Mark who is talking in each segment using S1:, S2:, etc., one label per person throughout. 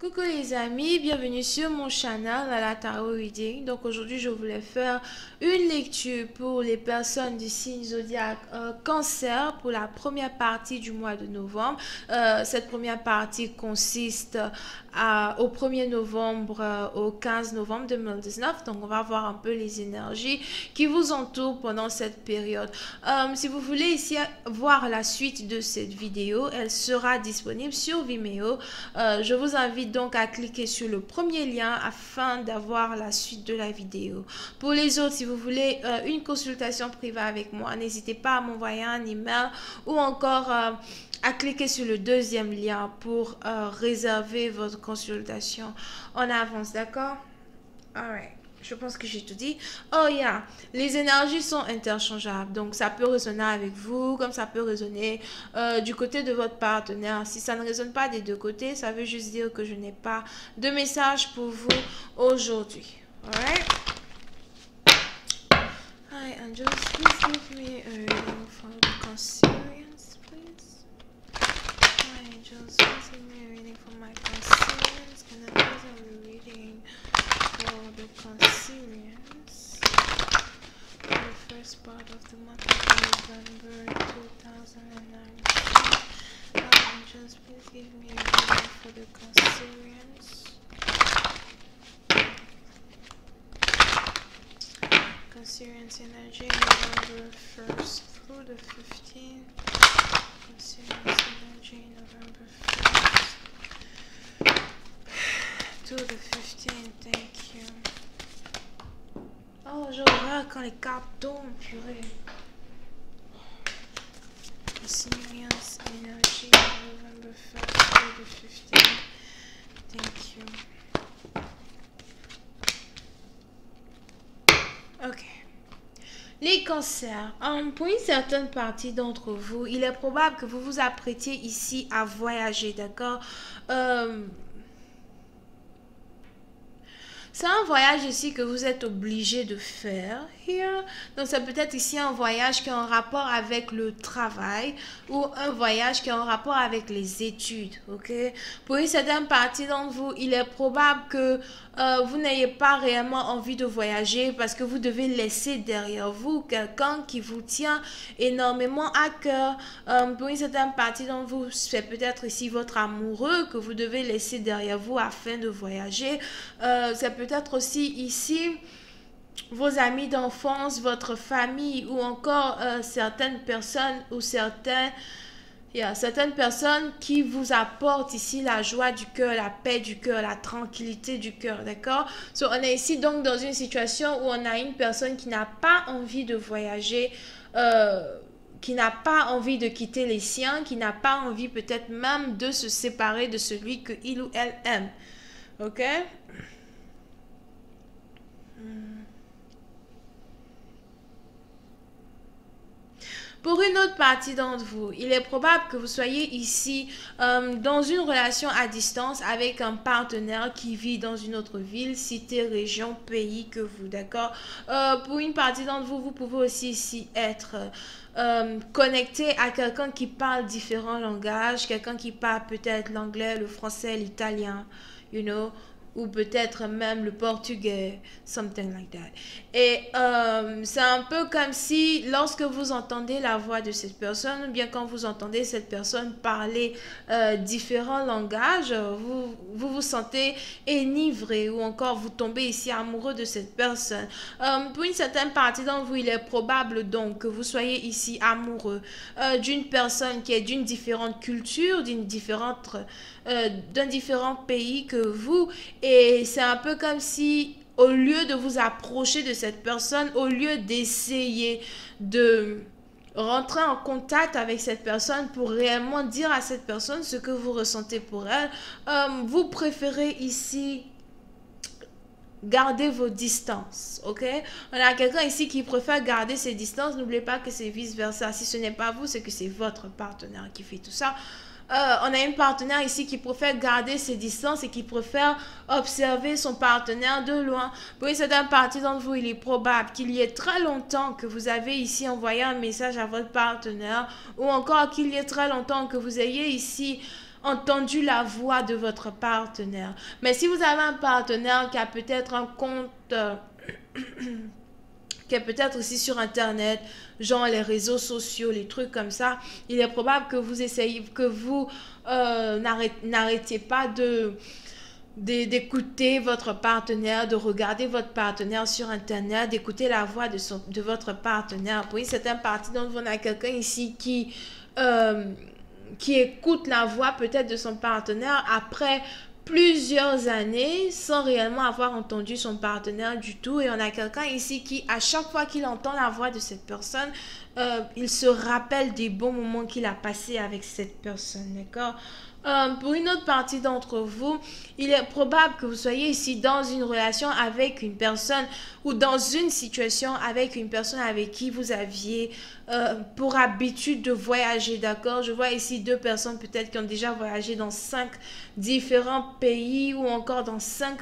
S1: Coucou les amis, bienvenue sur mon channel à la Tarot Reading. Donc aujourd'hui je voulais faire une lecture pour les personnes du signe zodiaque Cancer pour la première partie du mois de novembre. Cette première partie consiste au 1er novembre au 15 novembre 2019. Donc on va voir un peu les énergies qui vous entourent pendant cette période. Si vous voulez ici voir la suite de cette vidéo, elle sera disponible sur Vimeo. Je vous invite donc à cliquer sur le premier lien afin d'avoir la suite de la vidéo. Pour les autres, si vous voulez une consultation privée avec moi, n'hésitez pas à m'envoyer un email ou encore à cliquer sur le deuxième lien pour réserver votre consultation en avance, d'accord? Alright. Je pense que j'ai tout dit. Oh yeah, les énergies sont interchangeables. Donc, ça peut résonner avec vous, comme ça peut résonner du côté de votre partenaire. Si ça ne résonne pas des deux côtés, ça veut juste dire que je n'ai pas de message pour vous aujourd'hui. Alright? Hi, angels, please give me a reading for the Cancerians, please. Hi, angels, please give me a reading for my Cancerians. And then please have a reading for the Cancerians for the first part of the month of November 2019. Angels, please give me a reading for the Cancerians. Cancerians energy November 1st through the 15th. Cancerians energy November 1st to the 15th. Thank you. Oh, j'aurais quand les cartes tombent, purée. Cancerians energy November 1st to the 15th. Thank you. Ok. Les cancers. Pour une certaine partie d'entre vous, il est probable que vous vous apprêtiez ici à voyager, d'accord? C'est un voyage ici que vous êtes obligé de faire. Here. Donc, ça peut être ici un voyage qui a un rapport avec le travail ou un voyage qui a un rapport avec les études. Ok? Pour une certaine partie d'entre vous, il est probable que vous n'ayez pas réellement envie de voyager parce que vous devez laisser derrière vous quelqu'un qui vous tient énormément à cœur. Pour une certaine partie d'entre vous, c'est peut-être ici votre amoureux que vous devez laisser derrière vous afin de voyager. C'est peut-être aussi ici vos amis d'enfance, votre famille ou encore certaines personnes ou certaines personnes qui vous apportent ici la joie du cœur, la paix du cœur, la tranquillité du cœur, d'accord? On est ici donc dans une situation où on a une personne qui n'a pas envie de voyager, qui n'a pas envie de quitter les siens, qui n'a pas envie peut-être même de se séparer de celui que il ou elle aime, ok? Pour une autre partie d'entre vous, il est probable que vous soyez ici dans une relation à distance avec un partenaire qui vit dans une autre ville, cité, région, pays que vous, d'accord? Pour une partie d'entre vous, vous pouvez aussi ici être connecté à quelqu'un qui parle différents langages, quelqu'un qui parle peut-être l'anglais, le français, l'italien, you know, ou peut-être même le portugais, something like that. Et c'est un peu comme si lorsque vous entendez la voix de cette personne, ou bien quand vous entendez cette personne parler différents langages, vous sentez enivré ou encore vous tombez ici amoureux de cette personne. Pour une certaine partie d'entre vous, il est probable donc que vous soyez ici amoureux d'une personne qui est d'une différente culture, d'un différent pays que vous. Et c'est un peu comme si, au lieu de vous approcher de cette personne, au lieu d'essayer de rentrer en contact avec cette personne pour réellement dire à cette personne ce que vous ressentez pour elle, vous préférez ici garder vos distances, ok? On a quelqu'un ici qui préfère garder ses distances. N'oubliez pas que c'est vice-versa. Si ce n'est pas vous, c'est que c'est votre partenaire qui fait tout ça. On a une partenaire ici qui préfère garder ses distances et qui préfère observer son partenaire de loin. Pour une certaine partie d'entre vous, il est probable qu'il y ait très longtemps que vous avez ici envoyé un message à votre partenaire ou encore qu'il y ait très longtemps que vous ayez ici entendu la voix de votre partenaire. Mais si vous avez un partenaire qui a peut-être un compte qui est peut-être aussi sur internet, genre les réseaux sociaux, les trucs comme ça, il est probable que vous essayez, que vous n'arrêtiez pas d'écouter votre partenaire, de regarder votre partenaire sur internet, d'écouter la voix de votre partenaire. Pour une certaine partie d'entre vous, on a quelqu'un ici qui écoute la voix peut-être de son partenaire après plusieurs années sans réellement avoir entendu son partenaire du tout. Et on a quelqu'un ici qui, à chaque fois qu'il entend la voix de cette personne, il se rappelle des bons moments qu'il a passés avec cette personne, d'accord? Pour une autre partie d'entre vous, il est probable que vous soyez ici dans une relation avec une personne ou dans une situation avec une personne avec qui vous aviez pour habitude de voyager, d'accord? Je vois ici deux personnes peut-être qui ont déjà voyagé dans 5 différents pays ou encore dans 5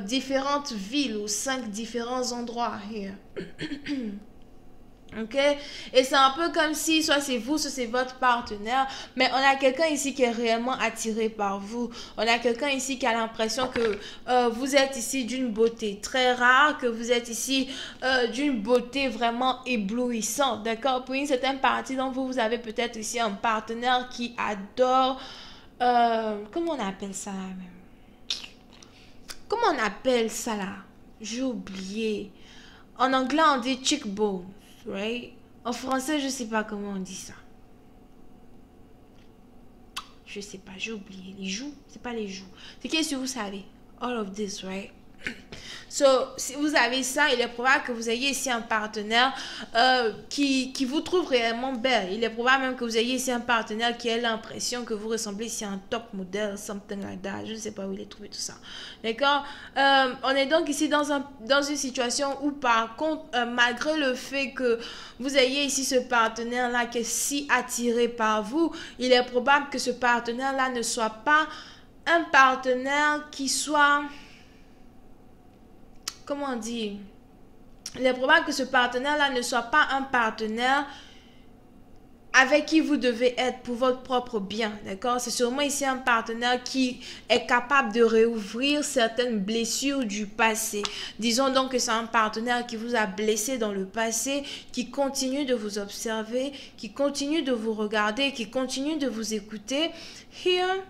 S1: différentes villes ou 5 différents endroits. Here. Ok, et c'est un peu comme si soit c'est vous, soit c'est votre partenaire, mais on a quelqu'un ici qui est réellement attiré par vous. On a quelqu'un ici qui a l'impression que vous êtes ici d'une beauté très rare, que vous êtes ici d'une beauté vraiment éblouissante, d'accord? Pour une certaine partie d'entre vous, vous avez peut-être ici un partenaire qui adore, comment on appelle ça là même? Comment on appelle ça là? J'ai oublié. En anglais, on dit cheekbone. Right? En français, je sais pas comment on dit ça. Je sais pas, j'ai oublié. Les joues? C'est pas les joues. C'est qu'est-ce que vous savez? All of this, right? So, si vous avez ça, il est probable que vous ayez ici un partenaire qui vous trouve réellement belle. Il est probable même que vous ayez ici un partenaire qui a l'impression que vous ressemblez ici à un top modèle, something like that. Je ne sais pas où il est trouvé tout ça. D'accord? On est donc ici dans une situation où, par contre, malgré le fait que vous ayez ici ce partenaire-là qui est si attiré par vous, il est probable que ce partenaire-là ne soit pas un partenaire qui soit... Comment on dit? Il est probable que ce partenaire-là ne soit pas un partenaire avec qui vous devez être pour votre propre bien, d'accord? C'est sûrement ici un partenaire qui est capable de réouvrir certaines blessures du passé. Disons donc que c'est un partenaire qui vous a blessé dans le passé, qui continue de vous observer, qui continue de vous regarder, qui continue de vous écouter. Here,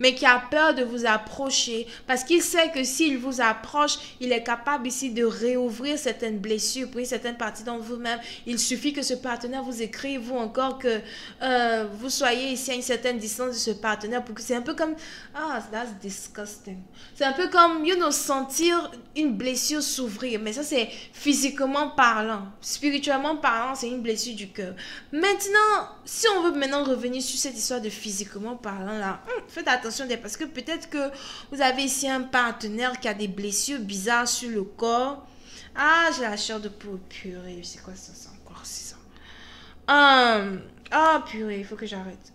S1: mais qui a peur de vous approcher parce qu'il sait que s'il vous approche, il est capable ici de réouvrir certaines blessures pour une certaine partie d'entre vous-même. Il suffit que ce partenaire vous écrive ou encore que vous soyez ici à une certaine distance de ce partenaire pour que c'est un peu comme ah, that's disgusting. C'est un peu comme sentir une blessure s'ouvrir, mais ça c'est physiquement parlant. Spirituellement parlant, c'est une blessure du cœur. Maintenant, si on veut maintenant revenir sur cette histoire de physiquement parlant là, faites attention parce que peut-être que vous avez ici un partenaire qui a des blessures bizarres sur le corps. Ah, j'ai la chair de poule, purée. C'est quoi ça? C'est encore c'est ça. Ah, purée, il faut que j'arrête.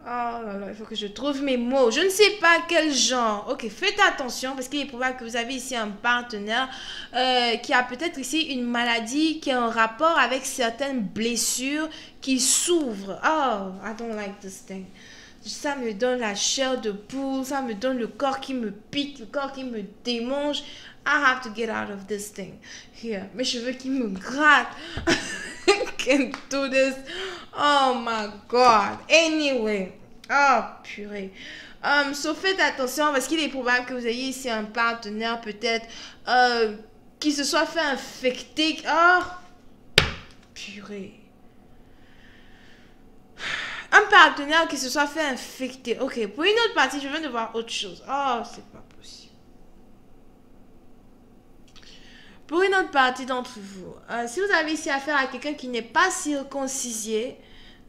S1: Oh là là, il faut que je trouve mes mots. Je ne sais pas quel genre. Ok, faites attention parce qu'il est probable que vous avez ici un partenaire qui a peut-être ici une maladie qui est en rapport avec certaines blessures qui s'ouvrent. Oh, I don't like this thing. Ça me donne la chair de poule, ça me donne le corps qui me pique, le corps qui me démange. I have to get out of this thing. Here, mes cheveux qui me grattent. I can't do this. Oh my God. Anyway. Oh, purée. So faites attention parce qu'il est probable que vous ayez ici un partenaire peut-être qui se soit fait infecter. Oh, purée. Un partenaire qui se soit fait infecter. Ok, pour une autre partie, je viens de voir autre chose. Oh, c'est pas possible. Pour une autre partie d'entre vous, si vous avez ici affaire à quelqu'un qui n'est pas circoncisé,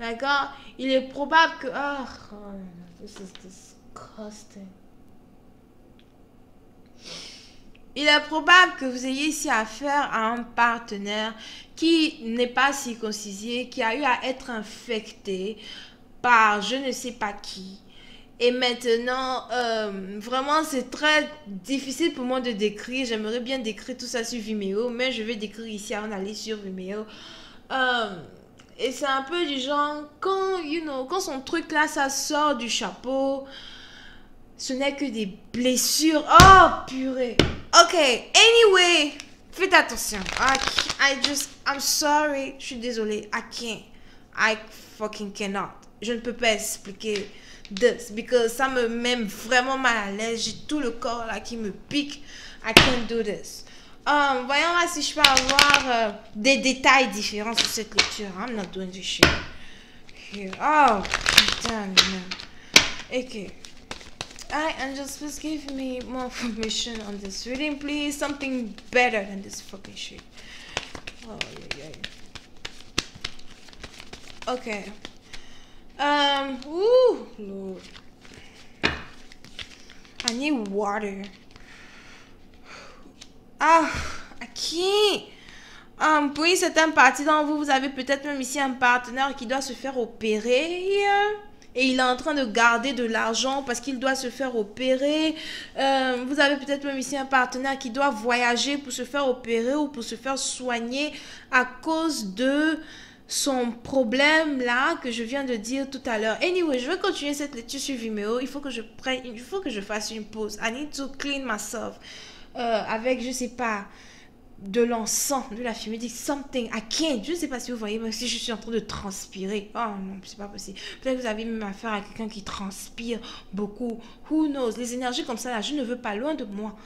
S1: d'accord, il est probable que... Oh, this is disgusting. Il est probable que vous ayez ici affaire à un partenaire qui n'est pas circoncisé, qui a eu à être infecté par je ne sais pas qui. Et maintenant, vraiment, c'est très difficile pour moi de décrire. J'aimerais bien décrire tout ça sur Vimeo, mais je vais décrire ici avant d'aller sur Vimeo. Et c'est un peu du genre, quand, quand son truc là, ça sort du chapeau, ce n'est que des blessures. Oh, purée. Ok, anyway, faites attention. I'm sorry. Je suis désolée. I fucking cannot. Je ne peux pas expliquer this because ça me met vraiment mal à l'aise. J'ai tout le corps là qui me pique. I can't do this. Voyons là si je peux avoir des détails différents sur cette lecture. I'm not doing this shit. Here. Oh, putain, man. Ok. Angels, please give me more information on this reading, please. Something better than this fucking shit. Oh, yeah. Okay. Ooh, Lord. I need water. Ah, I can't. Pour une certaine partie d'entre vous, vous avez peut-être même ici un partenaire qui doit se faire opérer. Et il est en train de garder de l'argent parce qu'il doit se faire opérer. Vous avez peut-être même ici un partenaire qui doit voyager pour se faire opérer ou pour se faire soigner à cause de son problème là que je viens de dire tout à l'heure. Anyway, je vais continuer cette lecture sur Vimeo. Il faut que je fasse une pause. I need to clean myself. Avec, je sais pas, de l'encens, de la fumée, something, I can't. Je ne sais pas si vous voyez, même si je suis en train de transpirer. Oh non, c'est pas possible. Peut-être que vous avez même affaire à quelqu'un qui transpire beaucoup. Who knows? Les énergies comme ça, là, je ne veux pas, loin de moi.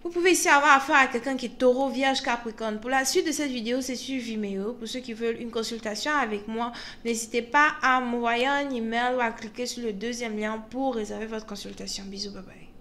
S1: Vous pouvez ici avoir affaire à quelqu'un qui est taureau, vierge, capricorne. Pour la suite de cette vidéo, c'est sur Vimeo. Pour ceux qui veulent une consultation avec moi, n'hésitez pas à m'envoyer un email ou à cliquer sur le deuxième lien pour réserver votre consultation. Bisous, bye bye.